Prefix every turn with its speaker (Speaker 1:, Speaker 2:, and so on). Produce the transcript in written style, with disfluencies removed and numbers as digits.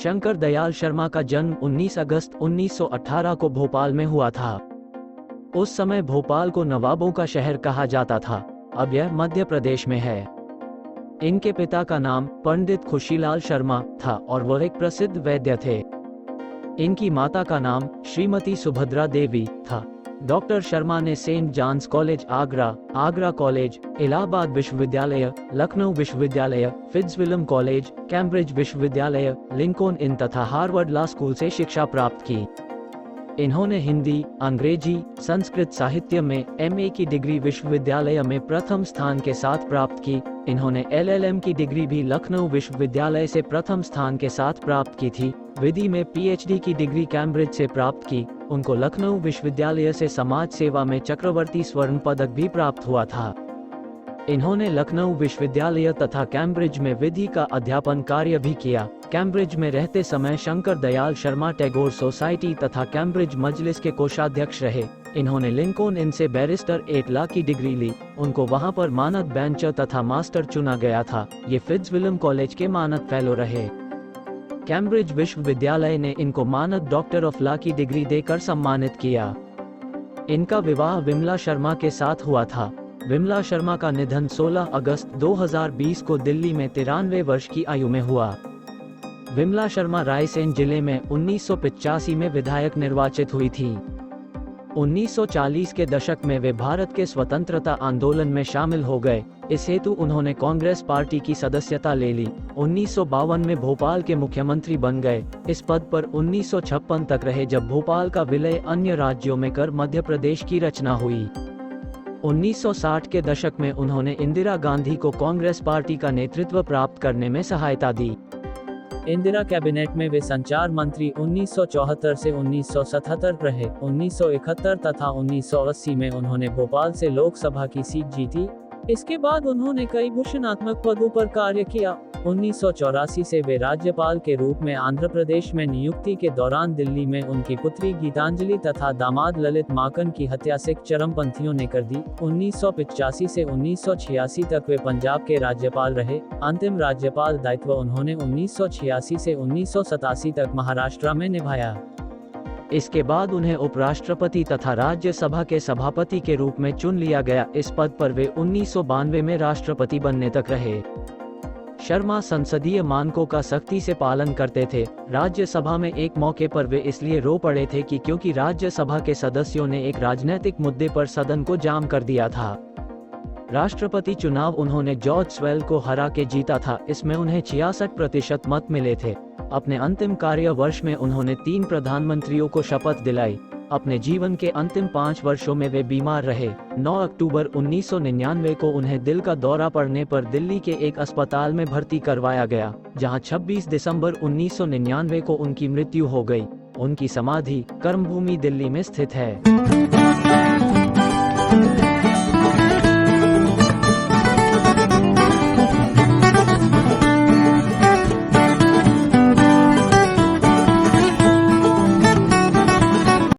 Speaker 1: शंकर दयाल शर्मा का जन्म 19 अगस्त 1918 को भोपाल में हुआ था। उस समय भोपाल को नवाबों का शहर कहा जाता था। अब यह मध्य प्रदेश में है। इनके पिता का नाम पंडित खुशीलाल शर्मा था और वह एक प्रसिद्ध वैद्य थे। इनकी माता का नाम श्रीमती सुभद्रा देवी था। डॉक्टर शर्मा ने Saint John's college Agra, Agra college, Allahabad विश्वविद्यालय, लखनऊ विश्वविद्यालय, फिट्जविलियम कॉलेज, कैम्ब्रिज विश्वविद्यालय, लिंकन इन तथा हार्वर्ड लॉ स्कूल से शिक्षा प्राप्त की। इन्होंने हिंदी, अंग्रेजी, संस्कृत साहित्य में एमए की डिग्री विश्वविद्यालय में प्रथम स्थान के साथ प्राप्त की। इन्होंने एलएलएम की डिग्री भी लखनऊ विश्वविद्यालय से प्रथम स्थान के साथ प्राप्त की थी। विधि में पीएचडी की डिग्री कैम्ब्रिज से प्राप्त की। उनको लखनऊ विश्वविद्यालय से समाज सेवा में चक्रवर्ती स्वर्ण पदक भी प्राप्त हुआ था। इन्होंने लखनऊ विश्वविद्यालय तथा कैम्ब्रिज में विधि का अध्यापन कार्य भी किया। कैम्ब्रिज में रहते समय शंकर दयाल शर्मा टैगोर सोसाइटी तथा कैम्ब्रिज मजलिस के कोषाध्यक्ष रहे। इन्होंने लिंकन इन से बैरिस्टर एट लॉ की डिग्री ली। उनको वहां पर मानद बेंचर तथा मास्टर चुना गया था। ये फिट्जविलियम कॉलेज के मानद फेलो रहे। कैम्ब्रिज विश्वविद्यालय ने इनको मानद डॉक्टर ऑफ लॉ की डिग्री देकर सम्मानित किया। इनका विवाह विमला शर्मा के साथ हुआ था। विमला शर्मा का निधन 16 अगस्त 2020 को दिल्ली में 93 वर्ष की आयु में हुआ। विमला शर्मा रायसेन जिले में 1985 में विधायक निर्वाचित हुई थी। 1940 के दशक में वे भारत के स्वतंत्रता आंदोलन में शामिल हो गए। इस हेतु उन्होंने कांग्रेस पार्टी की सदस्यता ले ली। 1952 में भोपाल के मुख्यमंत्री बन गए। इस पद पर 1956 तक रहे, जब भोपाल का विलय अन्य राज्यों में कर मध्य प्रदेश की रचना हुई। 1960 के दशक में उन्होंने इंदिरा गांधी को कांग्रेस पार्टी का नेतृत्व प्राप्त करने में सहायता दी। इंदिरा कैबिनेट में वे संचार मंत्री 1974 से 1977 रहे। 1971 तथा 1980 में उन्होंने भोपाल से लोकसभा की सीट जीती। इसके बाद उन्होंने कई भूषणात्मक पदों पर कार्य किया। 1984 से वे राज्यपाल के रूप में आंध्र प्रदेश में नियुक्ति के दौरान दिल्ली में उनकी पुत्री गीतांजलि तथा दामाद ललित माकन की हत्या सिख चरमपंथियों ने कर दी। 1985 से 1986 तक वे पंजाब के राज्यपाल रहे। अंतिम राज्यपाल दायित्व उन्होंने 1986 से 1987 तक महाराष्ट्र में निभाया। इसके बाद उन्हें उपराष्ट्रपति तथा राज्यसभा के सभापति के रूप में चुन लिया गया। इस पद पर वे 1992 में राष्ट्रपति बनने तक रहे। शर्मा संसदीय मानकों का सख्ती से पालन करते थे। राज्यसभा में एक मौके पर वे इसलिए रो पड़े थे कि क्योंकि राज्यसभा के सदस्यों ने एक राजनीतिक मुद्दे पर सदन को जाम कर दिया था। राष्ट्रपति चुनाव उन्होंने जॉर्ज स्वेल को हरा के जीता था। इसमें उन्हें 66% मत मिले थे। अपने अंतिम कार्य वर्ष में उन्होंने 3 प्रधानमंत्रियों को शपथ दिलाई। अपने जीवन के अंतिम 5 वर्षों में वे बीमार रहे। 9 अक्टूबर 1999 को उन्हें दिल का दौरा पड़ने पर दिल्ली के एक अस्पताल में भर्ती करवाया गया, जहां 26 दिसंबर 1999 को उनकी मृत्यु हो गई। उनकी समाधि कर्मभूमि दिल्ली में स्थित है।